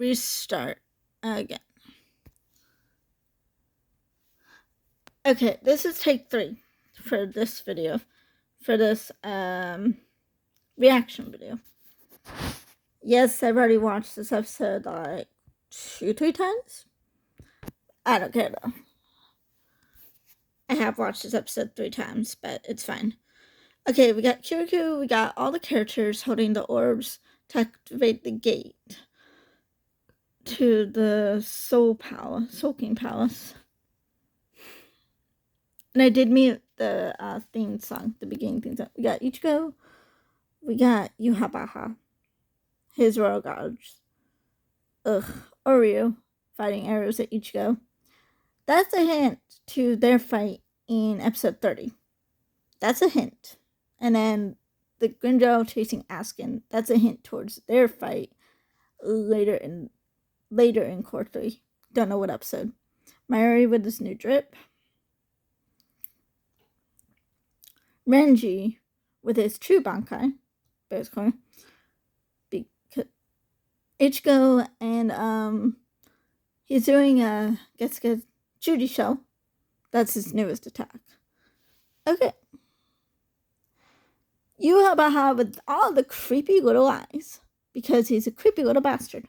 restart again. Okay, this is take 3 for this video, for this reaction video. Yes, I've already watched this episode like 2-3 times. I don't care though. I have watched this episode 3 times, but it's fine. Okay, we got Kirikou, we got all the characters holding the orbs to activate the gate to the Soul King Palace. And I did mute the theme song, the beginning theme song. We got Ichigo, we got Yuhabaha, his royal guards. Oreo fighting arrows at Ichigo. That's a hint to their fight in episode 30. That's a hint. And then the Grinjo chasing Askin, that's a hint towards their fight later in Cour 3. Don't know what episode. Mayuri with his new drip. Renji with his true Bankai, basically. Because Ichigo and he's doing a Getsuga Judy Shell. That's his newest attack. Okay. Yuhabaha with all the creepy little eyes, because he's a creepy little bastard.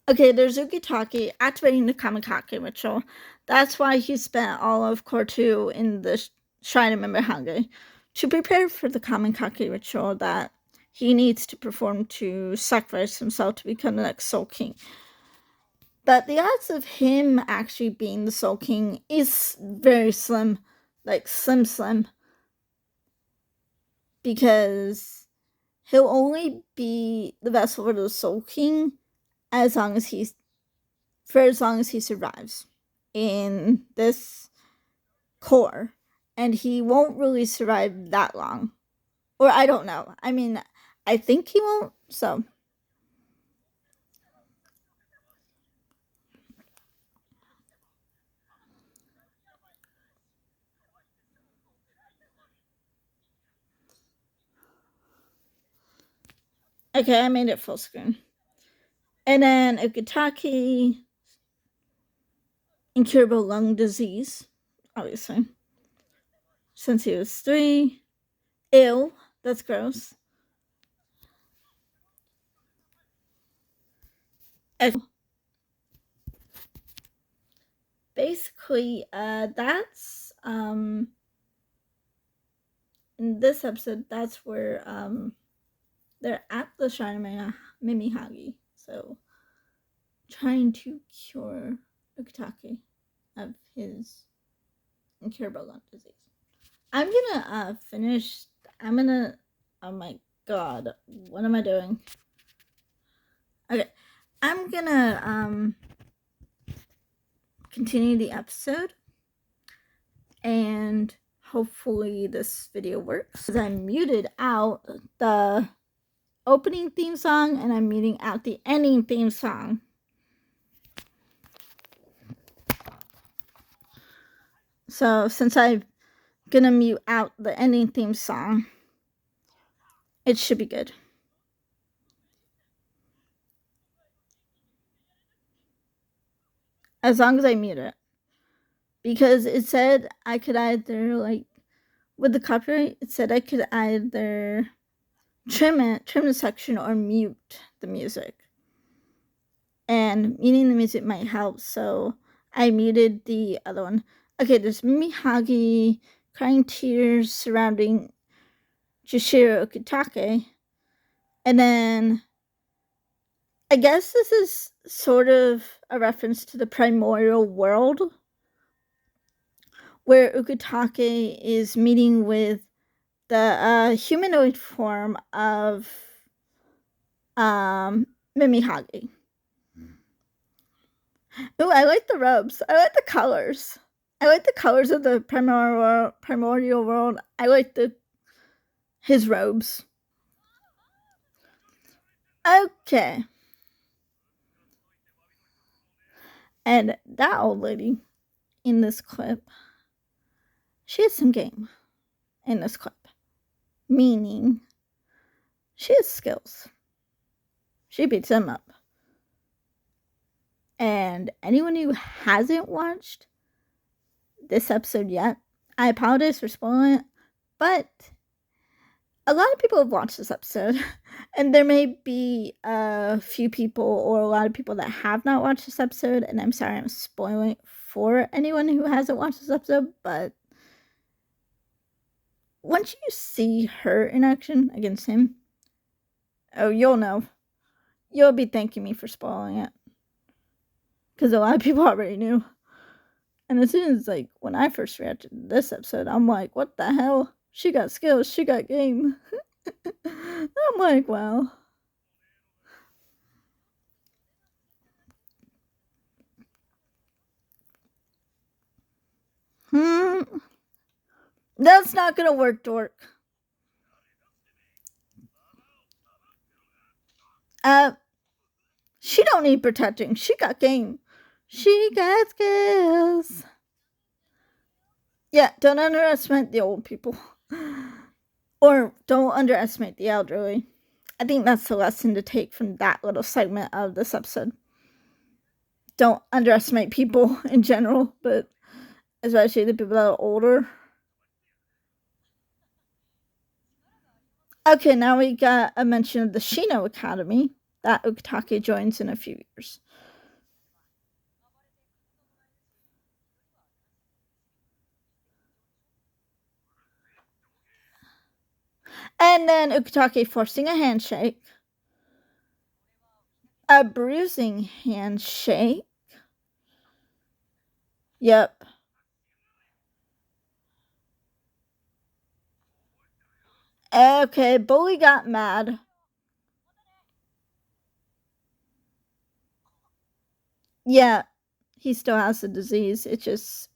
Okay, there's Ukitake activating the Kamikake ritual. That's why he spent all of Cour 2 in the Shrine of Mimihage, to prepare for the Kamikake ritual that he needs to perform to sacrifice himself to become the next Soul King. But the odds of him actually being the Soul King is very slim, like slim, because he'll only be the vessel for the Soul King as long as he survives in this Cour, and he won't really survive that long, or I don't know. I mean, I think he won't. So. Okay, I made it full screen. And then Ukitake, incurable lung disease, obviously. Since he was 3. Ill, that's gross. Basically, that's, in this episode, that's where, they're at the Shrine of Mimihage, so trying to cure Ukitake of his incurable lung disease. I'm gonna oh my god, what am I doing? Okay, I'm gonna continue the episode, and hopefully this video works, because I muted out the opening theme song and I'm muting out the ending theme song. So since I'm gonna mute out the ending theme song, it should be good. As long as I mute it. Because it said I could either, like, with the copyright, it said I could either trim the section, or mute the music. And muting the music might help, so I muted the other one. Okay, there's Mimihage crying tears surrounding Jishiro Ukitake. And then I guess this is sort of a reference to the primordial world, where Ukitake is meeting with the humanoid form of Mimihage. Ooh, I like the robes. I like the colors. I like the colors of the primordial world. I like his robes. Okay. And that old lady in this clip, she has some game in this clip. Meaning, She has skills. She beats him up. And anyone who hasn't watched this episode yet, I apologize for spoiling it, but a lot of people have watched this episode, and there may be a few people or a lot of people that have not watched this episode, and I'm sorry I'm spoiling it for anyone who hasn't watched this episode, but once you see her in action against him, oh, you'll know. You'll be thanking me for spoiling it. Because a lot of people already knew. And as soon as, like, when I first reacted to this episode, I'm like, what the hell? She got skills, she got game. I'm like, well. That's not gonna work, dork. She don't need protecting. She got game. She got skills. Yeah, don't underestimate the old people. Or don't underestimate the elderly. I think that's the lesson to take from that little segment of this episode. Don't underestimate people in general, but especially the people that are older. Okay, now we got a mention of the Shino Academy that Ukitake joins in a few years. And then Ukitake forcing a handshake. A bruising handshake. Yep. Okay, Bully got mad. Yeah, he still has the disease. It just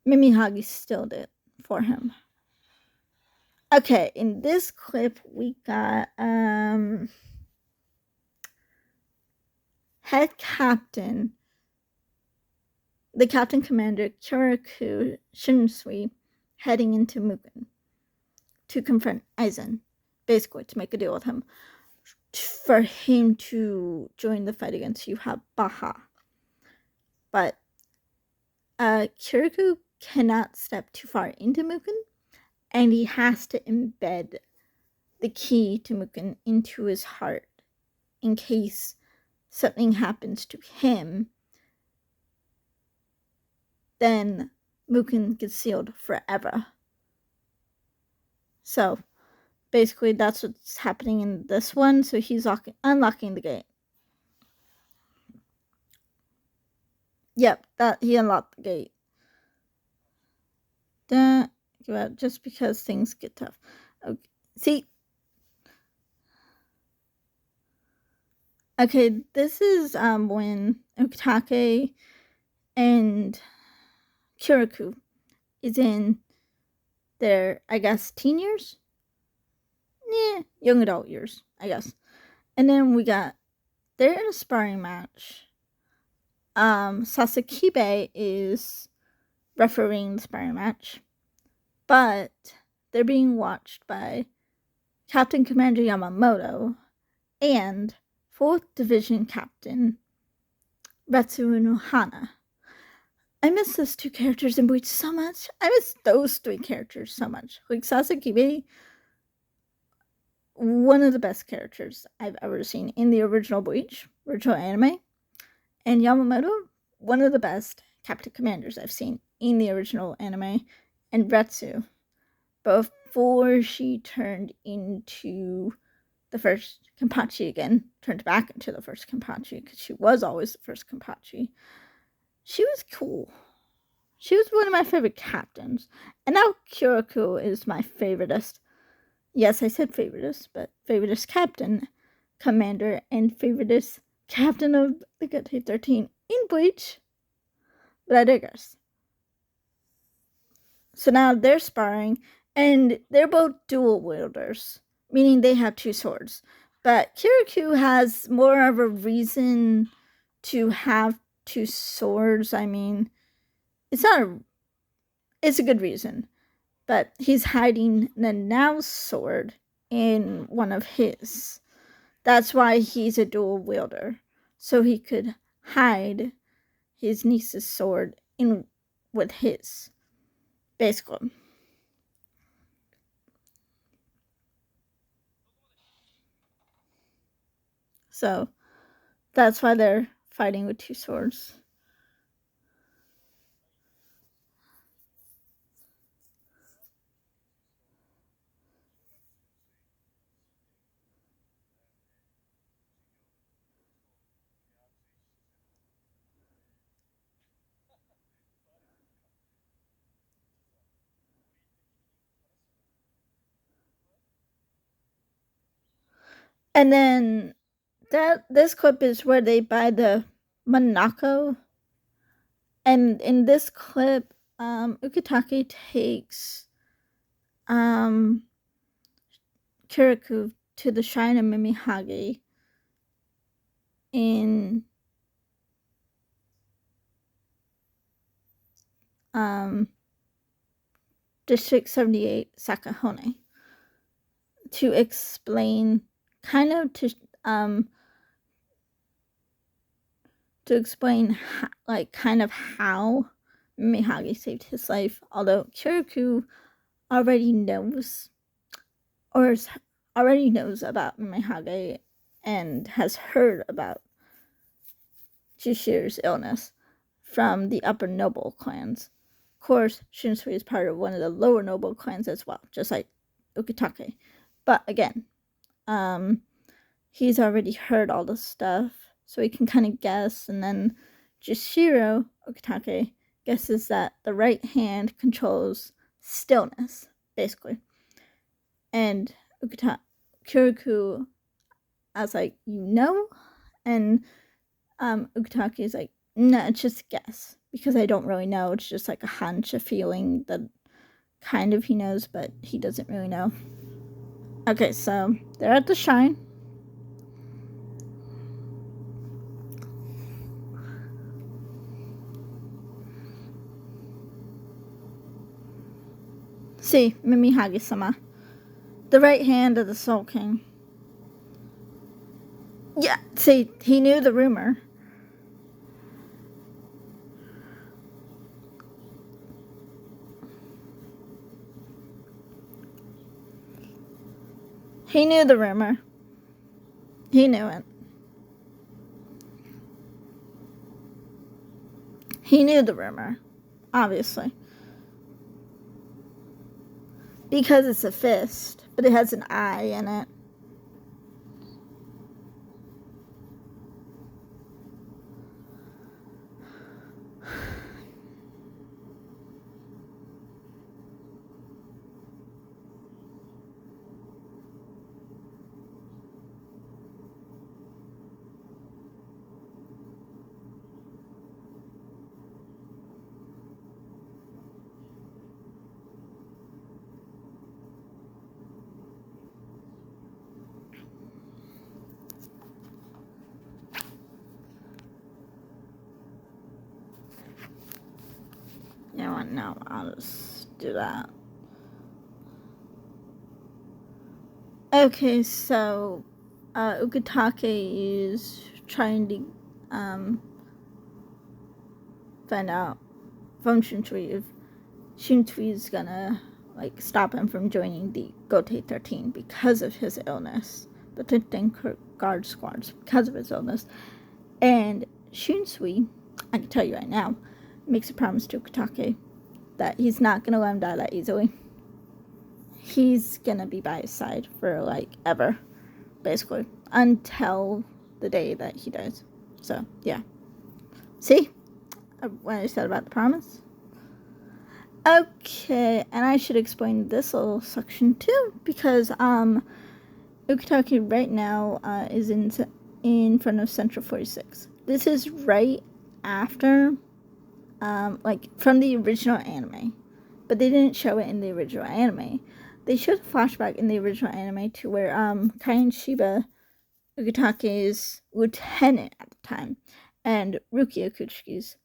Mimihagi stilled it for him. Okay, in this clip we got head captain, the captain commander Kirikou Shinsui heading into Mugen to confront Aizen, basically to make a deal with him for him to join the fight against Yuha Baha. But Kirikou cannot step too far into Mugen, and he has to embed the key to Mugen into his heart in case something happens to him. Then Mugen gets sealed forever. So basically that's what's happening in this one. So he's unlocking the gate. Yep, that he unlocked the gate. Just because things get tough. Okay, see. Okay, this is when Ukitake and Kirikou is in their, I guess, teen years? Yeah, young adult years, I guess. And then they're in a sparring match. Sasakibe is refereeing the sparring match, but they're being watched by Captain Commander Yamamoto and 4th Division Captain Retsu no Hana. I miss those two characters in Bleach so much. I miss those three characters so much. Like Sasakibe, one of the best characters I've ever seen in the original Bleach, original anime. And Yamamoto, one of the best Captain Commanders I've seen in the original anime. And Retsu, before she turned into the first Kenpachi again, turned back into the first Kenpachi, because she was always the first Kenpachi. She was cool. She was one of my favorite captains. And now Kirikou is my favoritist. Yes, I said favoritist, but favoritist captain, commander, and favoritist captain of the Gate 13 in Bleach. But I digress. So now they're sparring, and they're both dual wielders, meaning they have two swords. But Kirikou has more of a reason to have two swords. I mean, it's a good reason. But he's hiding Nanao's sword in one of his. That's why he's a dual wielder, so he could hide his niece's sword in with his, basically. So that's why they're fighting with two swords. And then this clip is where they buy the Monaco. And in this clip, Ukitake takes Kirikou to the shrine of Mimihage in District 78, Sakahone, to explain kind of to explain kind of how Mimihage saved his life, although Kirikou already knows about Mimihage and has heard about Jushiro's illness from the upper noble clans. Of course, Shunsui is part of one of the lower noble clans as well, just like Ukitake. But again, he's already heard all this stuff, so he can kind of guess, and then Jushiro Ukitake guesses that the right hand controls stillness, basically. And Kirikou, I was like, and Ukitake is like, no, it's just a guess, because I don't really know. It's just like a hunch, a feeling that kind of he knows, but he doesn't really know. Okay, so they're at the shrine. See, Mimihage-sama, the right hand of the Soul King. Yeah, see, he knew the rumor. He knew the rumor. He knew it. He knew the rumor, obviously. Because it's a fist, but it has an eye in it. You know what? No, I'll just do that. Okay, so Ukitake is trying to find out from Shunsui if Shunsui is gonna stop him from joining the Gote 13 because of his illness. The 13 guard squads because of his illness. And Shunsui, I can tell you right now, makes a promise to Ukitake that he's not gonna let him die that easily. He's gonna be by his side for ever, basically, until the day that he dies. So yeah, see what I said about the promise. Okay, and I should explain this little section too, because Ukitake right now is in front of Central 46. This is right after from the original anime, but they didn't show it in the original anime. They showed a flashback in the original anime to where Kai Shiba, Ukitake's lieutenant at the time, and Rukia Kuchiki's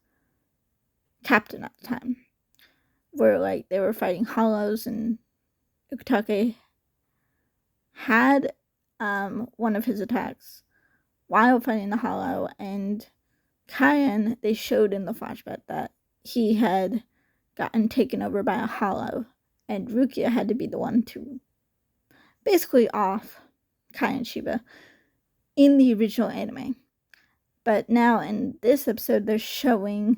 captain at the time, where they were fighting hollows, and Ukitake had one of his attacks while fighting the Hollow, and Kyan, they showed in the flashback that he had gotten taken over by a Hollow, and Rukia had to be the one to basically off Kyan Shiba in the original anime. But now in this episode, they're showing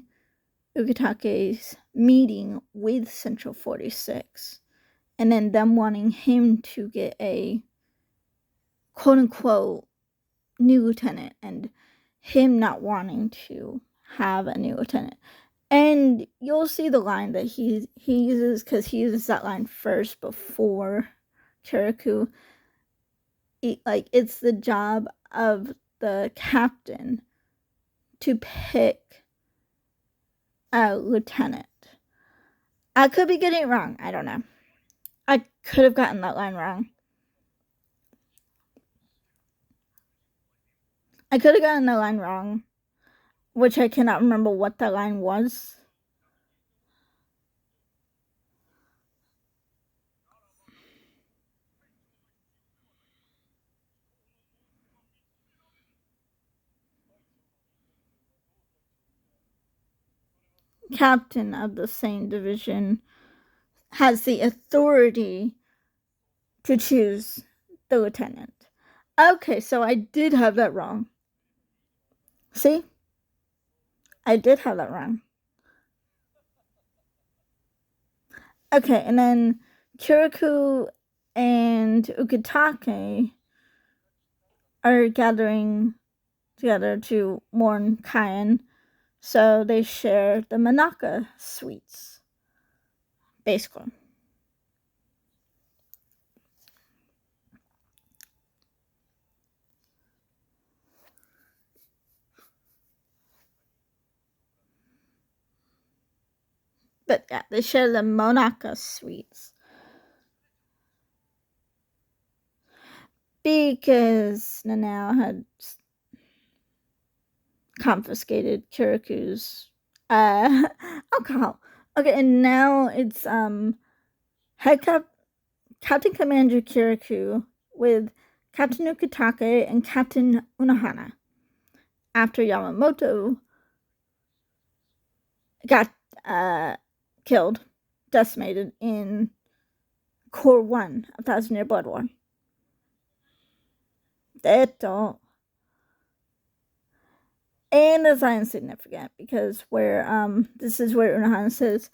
Ukitake's meeting with Central 46, and then them wanting him to get a quote-unquote new lieutenant, and him not wanting to have a new lieutenant. And you'll see the line that he uses, because he uses that line first before Kirikou. It's the job of the captain to pick a lieutenant. I could be getting it wrong. I don't know. I could have gotten that line wrong. I could have gotten the line wrong, which I cannot remember what that line was. Captain of the same division has the authority to choose the lieutenant. Okay, so I did have that wrong. See? I did have that wrong. Okay, and then Kirikou and Ukitake are gathering together to mourn Kyan, so they share the Manaka sweets, basically. But yeah, they share the Monaka sweets. Because Nanao had confiscated Kiriku's alcohol. Okay, and now it's Captain Commander Kirikou with Captain Ukitake and Captain Unohana. After Yamamoto got killed, decimated in Cour 1, 1,000-Year Blood War. And that's not insignificant, because this is where Unohana says,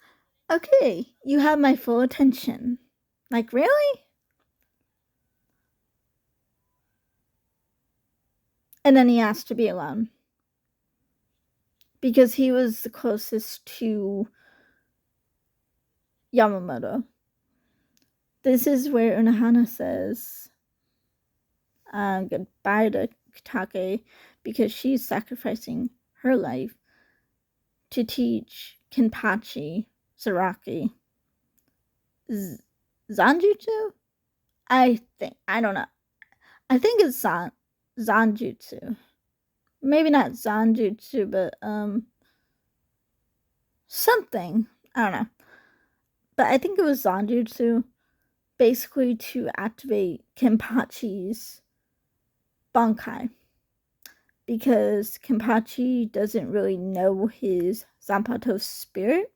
okay, you have my full attention. Like, really? And then he asked to be alone, because he was the closest to Yamamoto. This is where Unohana says goodbye to Kitake, because she's sacrificing her life to teach Kenpachi Zaraki Zanjutsu? I don't know. I think it's Zanjutsu. Maybe not Zanjutsu, but something. I don't know. But I think it was Zanjutsu, basically to activate Kenpachi's Bankai, because Kenpachi doesn't really know his Zanpato spirit.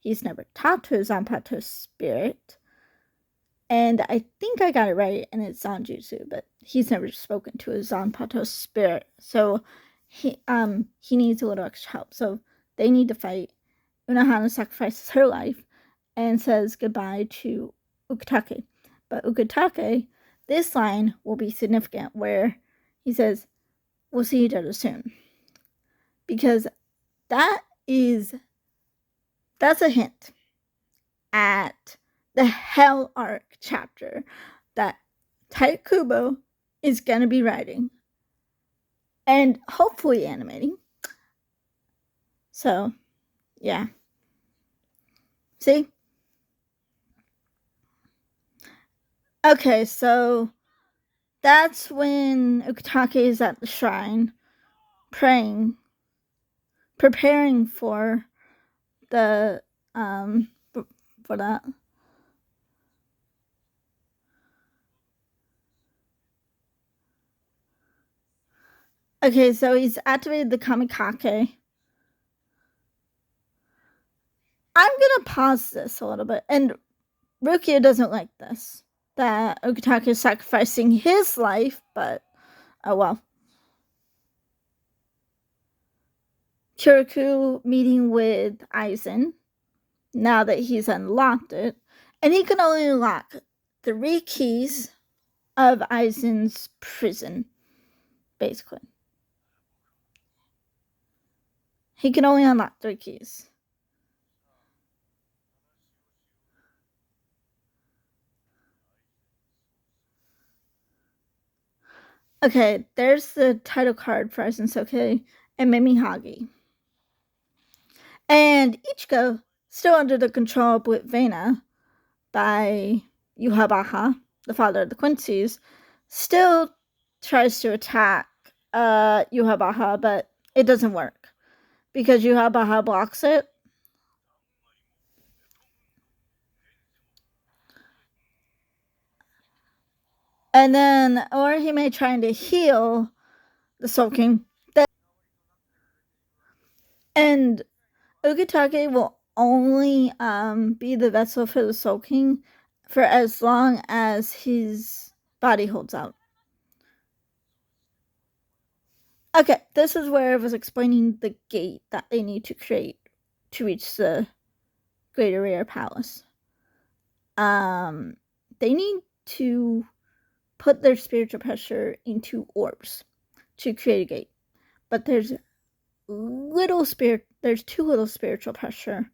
He's never talked to his Zanpato spirit. And I think I got it right, and it's Zanjutsu, but he's never spoken to his Zanpato spirit. So he needs a little extra help. So they need to fight. Unohana sacrifices her life and says goodbye to Ukitake. But Ukitake, this line will be significant, where he says, we'll see each other soon. Because that's a hint at the Hell Arc chapter that Tite Kubo is going to be writing. And hopefully animating. So, yeah. See? Okay, so that's when Ukitake is at the shrine, praying, preparing for the, for that. Okay, so he's activated the Kamikake. I'm gonna pause this a little bit, and Rukia doesn't like this. That Okitake is sacrificing his life, but oh well. Kirikou meeting with Aizen now that he's unlocked it, and he can only unlock 3 keys of Aizen's prison, basically. He can only unlock 3 keys. Okay, there's the title card for Aizen Soke and Mimihagi. And Ichigo, still under the control of Blitvena by Yuhabaha, the father of the Quincy's, still tries to attack Yuhabaha, but it doesn't work because Yuhabaha blocks it. And then Orihime trying to heal the Soul King. And Ukitake will only be the vessel for the Soul King for as long as his body holds out. Okay, this is where I was explaining the gate that they need to create to reach the Greater Rare Palace. They need to put their spiritual pressure into orbs to create a gate. But there's too little spiritual pressure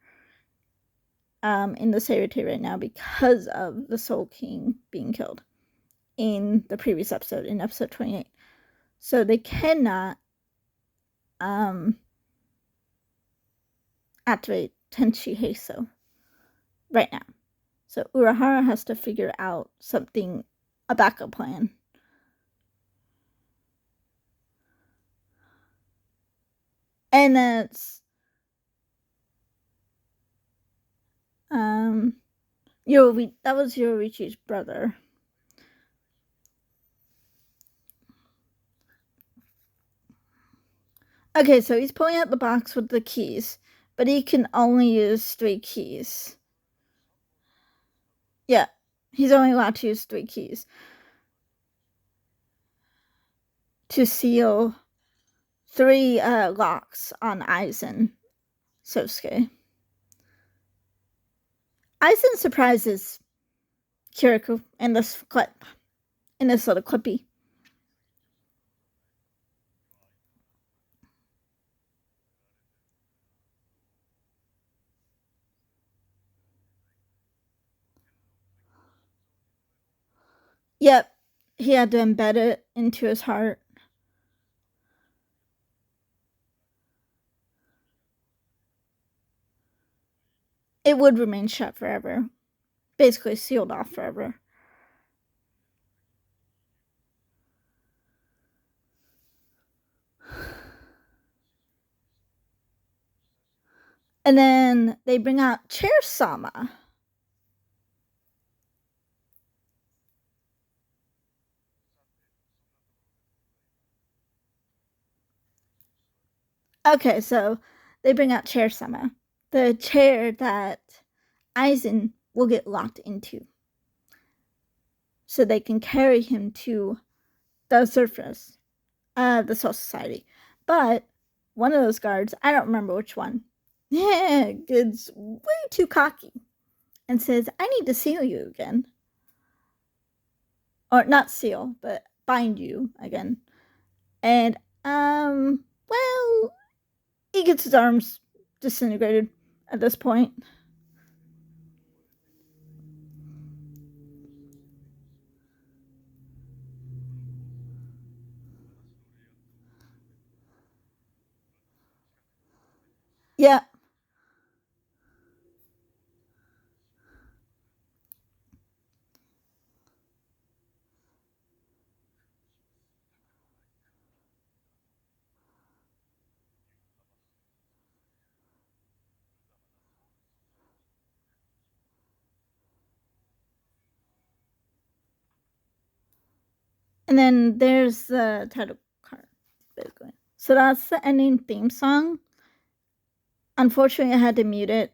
in the Sayate right now because of the Soul King being killed in the previous episode, in episode 28. So they cannot activate Tenchi Heiso right now. So Urahara has to figure out something, a backup plan. And that's that was Yoruichi's brother. Okay, so he's pulling out the box with the keys, but he can only use 3 keys. Yeah, he's only allowed to use 3 keys to seal 3 locks on Aizen Sosuke. Aizen surprises Kirikou in this clip, in this little clippy. Yep, he had to embed it into his heart. It would remain shut forever. Basically sealed off forever. And then they bring out Chair Sama. Okay, so they bring out Chair Sama, the chair that Aizen will get locked into. So they can carry him to the surface of the Soul Society. But one of those guards, I don't remember which one, gets way too cocky and says, I need to seal you again. Or not seal, but bind you again. And, well, he gets his arms disintegrated at this point. Yeah. And then there's the title card. basically. So that's the ending theme song. Unfortunately, I had to mute it